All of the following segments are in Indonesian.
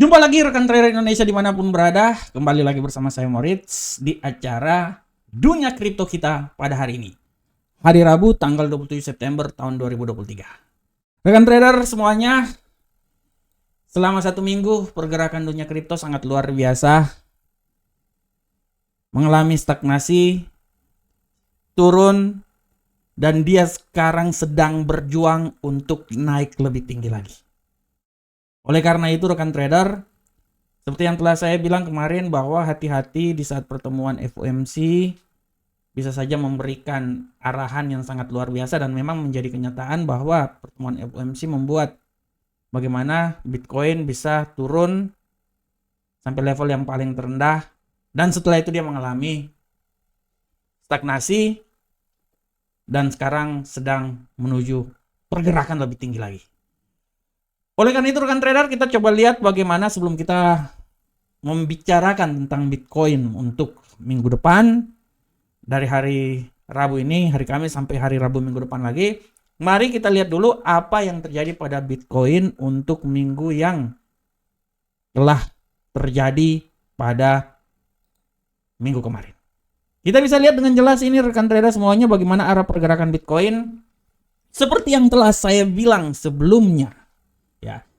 Jumpa lagi rekan trader Indonesia dimanapun berada. Kembali lagi bersama saya Moritz di acara Dunia Kripto kita pada hari ini. Hari Rabu tanggal 27 September tahun 2023. Rekan trader semuanya, selama 1 minggu pergerakan dunia kripto sangat luar biasa. Mengalami stagnasi, turun, dan dia sekarang sedang berjuang untuk naik lebih tinggi lagi. Oleh karena itu rekan trader, seperti yang telah saya bilang kemarin bahwa hati-hati di saat pertemuan FOMC bisa saja memberikan arahan yang sangat luar biasa, dan memang menjadi kenyataan bahwa pertemuan FOMC membuat bagaimana Bitcoin bisa turun sampai level yang paling terendah, dan setelah itu dia mengalami stagnasi dan sekarang sedang menuju pergerakan lebih tinggi lagi. Oleh karena itu rekan trader, kita coba lihat bagaimana sebelum kita membicarakan tentang Bitcoin untuk minggu depan, dari hari Rabu ini, hari Kamis sampai hari Rabu minggu depan lagi. Mari kita lihat dulu apa yang terjadi pada Bitcoin untuk minggu yang telah terjadi pada minggu kemarin. Kita bisa lihat dengan jelas ini rekan trader semuanya bagaimana arah pergerakan Bitcoin. Seperti yang telah saya bilang sebelumnya.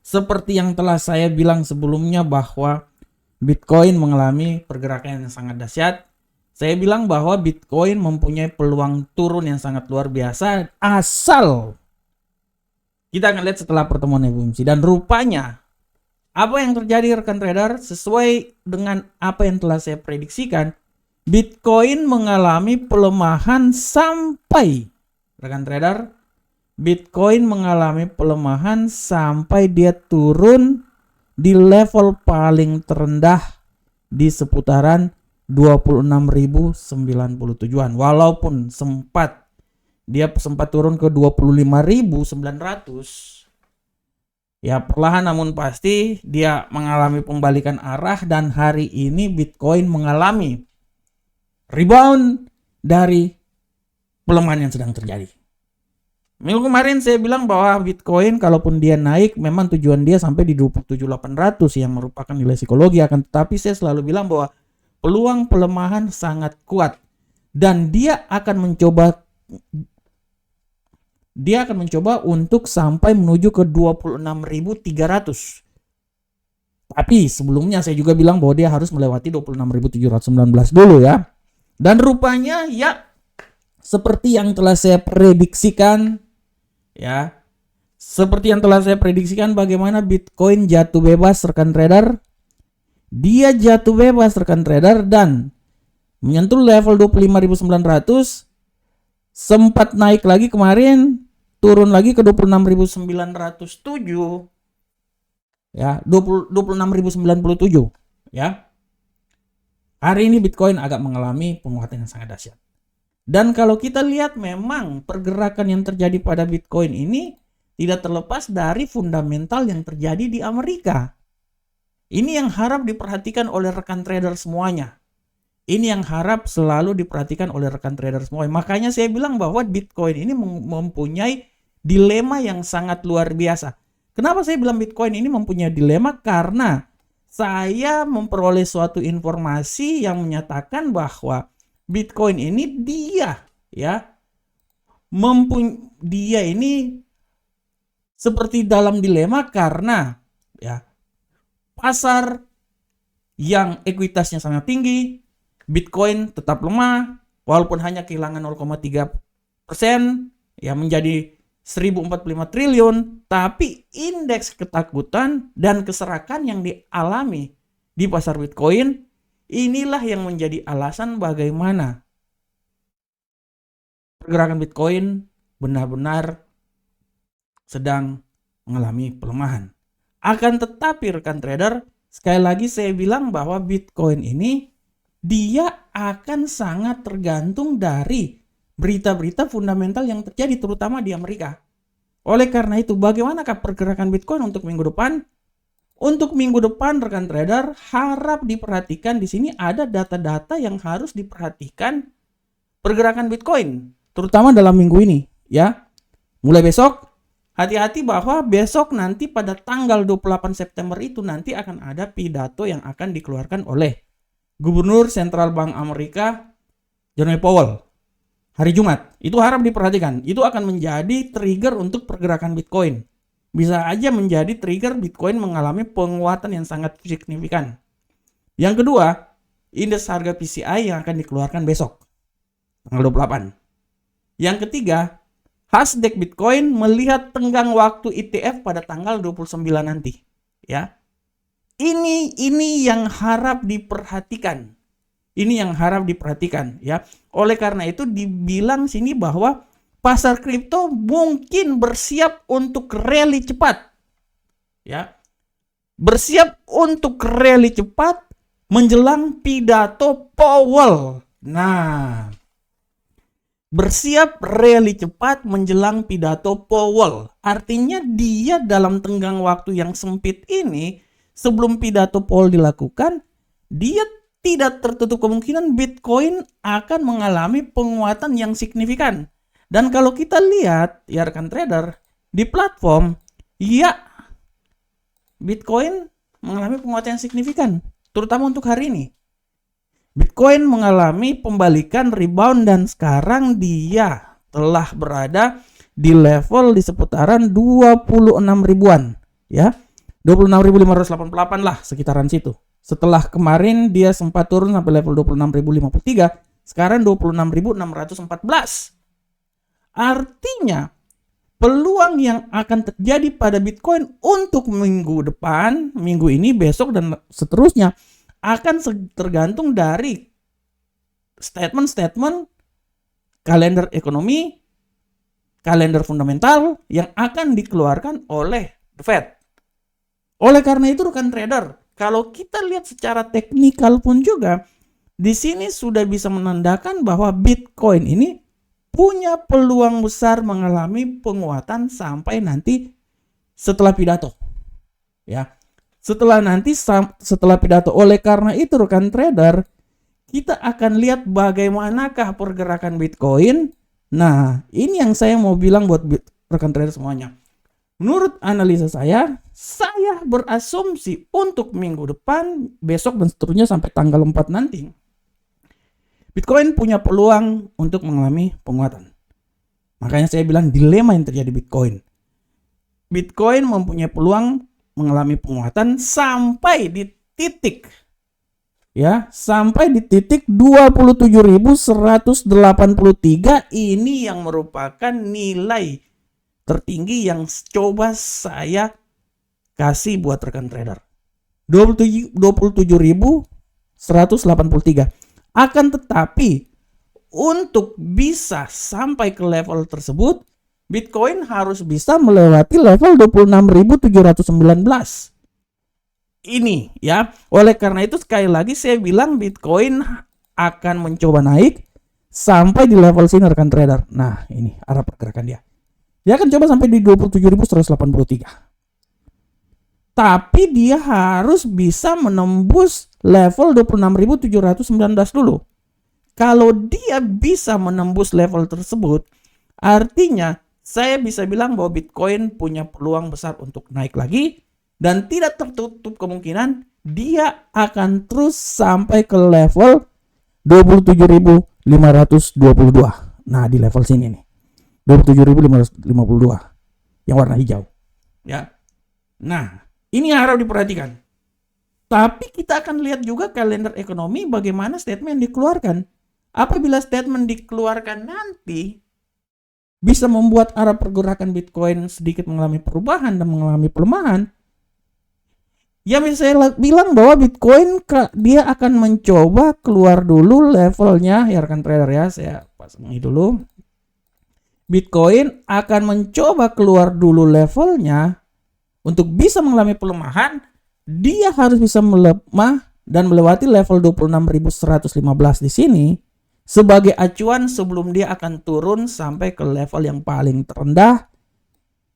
Seperti yang telah saya bilang sebelumnya bahwa Bitcoin mengalami pergerakan yang sangat dahsyat. Saya bilang bahwa Bitcoin mempunyai peluang turun yang sangat luar biasa asal kita akan lihat setelah pertemuan FOMC. Dan rupanya apa yang terjadi rekan trader sesuai dengan apa yang telah saya prediksikan, Bitcoin mengalami pelemahan sampai rekan trader, Bitcoin mengalami pelemahan sampai dia turun di level paling terendah di seputaran 26.097-an. Walaupun dia sempat turun ke 25.900. Ya, perlahan namun pasti dia mengalami pembalikan arah, dan hari ini Bitcoin mengalami rebound dari pelemahan yang sedang terjadi. Minggu kemarin saya bilang bahwa Bitcoin kalaupun dia naik memang tujuan dia sampai di 27.800 yang merupakan nilai psikologi, akan tetapi saya selalu bilang bahwa peluang pelemahan sangat kuat dan dia akan mencoba untuk sampai menuju ke 26.300. Tapi sebelumnya saya juga bilang bahwa dia harus melewati 26.719 dulu ya. Dan rupanya ya seperti yang telah saya prediksikan, bagaimana Bitcoin jatuh bebas rekan trader. Dia jatuh bebas rekan trader dan menyentuh level 25.900, sempat naik lagi kemarin, turun lagi ke 26.907. Ya, 26.097 ya. Hari ini Bitcoin agak mengalami penguatan yang sangat dahsyat. Dan kalau kita lihat memang pergerakan yang terjadi pada Bitcoin ini tidak terlepas dari fundamental yang terjadi di Amerika. Ini yang harap diperhatikan oleh rekan trader semuanya. Ini yang harap selalu diperhatikan oleh rekan trader semuanya. Makanya saya bilang bahwa Bitcoin ini mempunyai dilema yang sangat luar biasa. Kenapa saya bilang Bitcoin ini mempunyai dilema? Karena saya memperoleh suatu informasi yang menyatakan bahwa Bitcoin ini dia ini seperti dalam dilema karena pasar yang ekuitasnya sangat tinggi, Bitcoin tetap lemah walaupun hanya kehilangan 0,3% menjadi 1.045 triliun, tapi indeks ketakutan dan keserakan yang dialami di pasar Bitcoin, inilah yang menjadi alasan bagaimana pergerakan Bitcoin benar-benar sedang mengalami pelemahan. Akan tetapi rekan trader, sekali lagi saya bilang bahwa Bitcoin ini dia akan sangat tergantung dari berita-berita fundamental yang terjadi terutama di Amerika. Oleh karena itu, bagaimanakah pergerakan Bitcoin untuk minggu depan? Untuk minggu depan rekan trader harap diperhatikan, di sini ada data-data yang harus diperhatikan pergerakan Bitcoin, terutama dalam minggu ini ya. Mulai besok hati-hati bahwa besok nanti pada tanggal 28 September itu nanti akan ada pidato yang akan dikeluarkan oleh Gubernur Sentral Bank Amerika Jerome Powell hari Jumat. Itu harap diperhatikan. Itu akan menjadi trigger untuk pergerakan Bitcoin. Bisa aja menjadi trigger Bitcoin mengalami penguatan yang sangat signifikan. Yang kedua, indeks harga PCI yang akan dikeluarkan besok tanggal 28. Yang ketiga, Hasdaq Bitcoin melihat tenggang waktu ETF pada tanggal 29 nanti, ya. Ini yang harap diperhatikan. Ini yang harap diperhatikan, ya. Oleh karena itu dibilang sini bahwa pasar kripto mungkin bersiap untuk rally cepat. Ya. Bersiap untuk rally cepat menjelang pidato Powell. Nah, bersiap rally cepat menjelang pidato Powell. Artinya dia dalam tenggang waktu yang sempit ini, sebelum pidato Powell dilakukan, dia tidak tertutup kemungkinan Bitcoin akan mengalami penguatan yang signifikan. Dan kalau kita lihat, ya rekan trader, di platform, ya Bitcoin mengalami penguatan yang signifikan, terutama untuk hari ini. Bitcoin mengalami pembalikan rebound dan sekarang dia telah berada di level di seputaran 26 ribuan, ya. 26.588 lah sekitaran situ. Setelah kemarin dia sempat turun sampai level 26.053, sekarang 26.614. Artinya peluang yang akan terjadi pada Bitcoin untuk minggu depan, minggu ini, besok dan seterusnya akan tergantung dari statement-statement kalender ekonomi, kalender fundamental yang akan dikeluarkan oleh The Fed. Oleh karena itu rekan trader, kalau kita lihat secara teknikal pun juga, di sini sudah bisa menandakan bahwa Bitcoin ini punya peluang besar mengalami penguatan sampai nanti setelah pidato. Ya. Setelah pidato. Oleh karena itu rekan trader, kita akan lihat bagaimanakah pergerakan Bitcoin. Nah, ini yang saya mau bilang buat rekan trader semuanya. Menurut analisa saya berasumsi untuk minggu depan, besok dan seterusnya sampai tanggal 4 nanti, Bitcoin punya peluang untuk mengalami penguatan. Makanya saya bilang dilema yang terjadi Bitcoin. Bitcoin mempunyai peluang mengalami penguatan sampai di titik, ya, sampai di titik 27.183. Ini yang merupakan nilai tertinggi yang coba saya kasih buat rekan trader. 27.183. Akan tetapi untuk bisa sampai ke level tersebut, Bitcoin harus bisa melewati level 26.719. Ini ya. Oleh karena itu sekali lagi saya bilang Bitcoin akan mencoba naik sampai di level sini rekan trader. Nah, ini arah pergerakan dia. Dia akan coba sampai di 27.183. Tapi dia harus bisa menembus level 26.719 dulu. Kalau dia bisa menembus level tersebut, artinya saya bisa bilang bahwa Bitcoin punya peluang besar untuk naik lagi dan tidak tertutup kemungkinan dia akan terus sampai ke level 27.522. Nah, di level sini nih. 27.552 yang warna hijau. Ya. Nah, ini yang harus diperhatikan. Tapi kita akan lihat juga kalender ekonomi bagaimana statement dikeluarkan. Apabila statement dikeluarkan nanti bisa membuat arah pergerakan Bitcoin sedikit mengalami perubahan dan mengalami pelemahan, ya saya bilang bahwa Bitcoin dia akan mencoba keluar dulu levelnya, ya rekan trader ya, saya pasang ini dulu. Bitcoin akan mencoba keluar dulu levelnya. Untuk bisa mengalami pelemahan, dia harus bisa melemah dan melewati level 26.115 di sini sebagai acuan sebelum dia akan turun sampai ke level yang paling terendah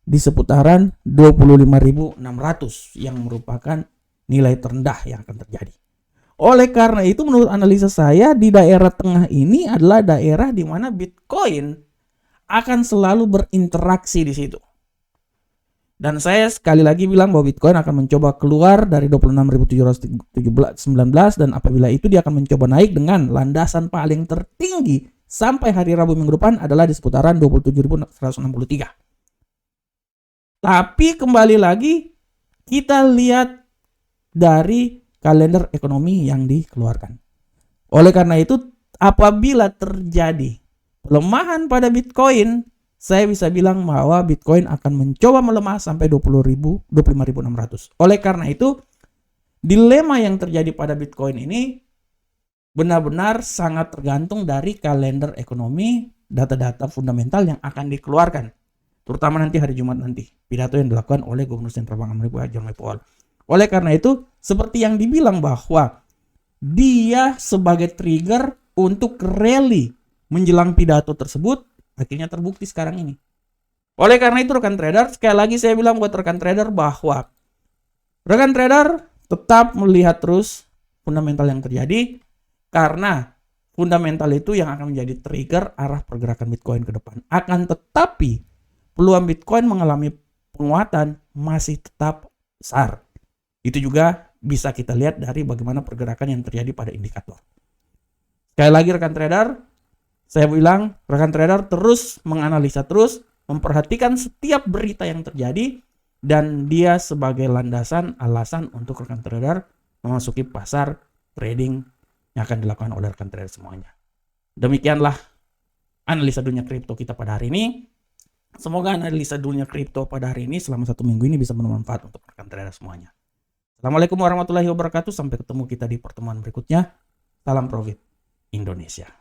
di seputaran 25.600 yang merupakan nilai terendah yang akan terjadi. Oleh karena itu menurut analisa saya di daerah tengah ini adalah daerah di mana Bitcoin akan selalu berinteraksi di situ. Dan saya sekali lagi bilang bahwa Bitcoin akan mencoba keluar dari 26.719 dan apabila itu dia akan mencoba naik dengan landasan paling tertinggi sampai hari Rabu minggu depan adalah di seputaran 27.163. Tapi kembali lagi kita lihat dari kalender ekonomi yang dikeluarkan. Oleh karena itu apabila terjadi pelemahan pada Bitcoin, saya bisa bilang bahwa Bitcoin akan mencoba melemah sampai 25.600. Oleh karena itu, dilema yang terjadi pada Bitcoin ini benar-benar sangat tergantung dari kalender ekonomi, data-data fundamental yang akan dikeluarkan. Terutama nanti hari Jumat nanti, pidato yang dilakukan oleh Gubernur Sentral Bank Amerika Jerome Powell. Oleh karena itu, seperti yang dibilang bahwa dia sebagai trigger untuk rally menjelang pidato tersebut, akhirnya terbukti sekarang ini. Oleh karena itu rekan trader, sekali lagi saya bilang buat rekan trader bahwa rekan trader tetap melihat terus fundamental yang terjadi, karena fundamental itu yang akan menjadi trigger arah pergerakan Bitcoin ke depan. Akan tetapi peluang Bitcoin mengalami penguatan masih tetap besar. Itu juga bisa kita lihat dari bagaimana pergerakan yang terjadi pada indikator. Sekali lagi rekan trader, saya bilang rekan trader terus menganalisa, terus memperhatikan setiap berita yang terjadi, dan dia sebagai landasan, alasan untuk rekan trader memasuki pasar trading yang akan dilakukan oleh rekan trader semuanya. Demikianlah analisa dunia kripto kita pada hari ini. Semoga analisa dunia kripto pada hari ini selama 1 minggu ini bisa bermanfaat untuk rekan trader semuanya. Assalamualaikum warahmatullahi wabarakatuh. Sampai ketemu kita di pertemuan berikutnya. Salam profit Indonesia.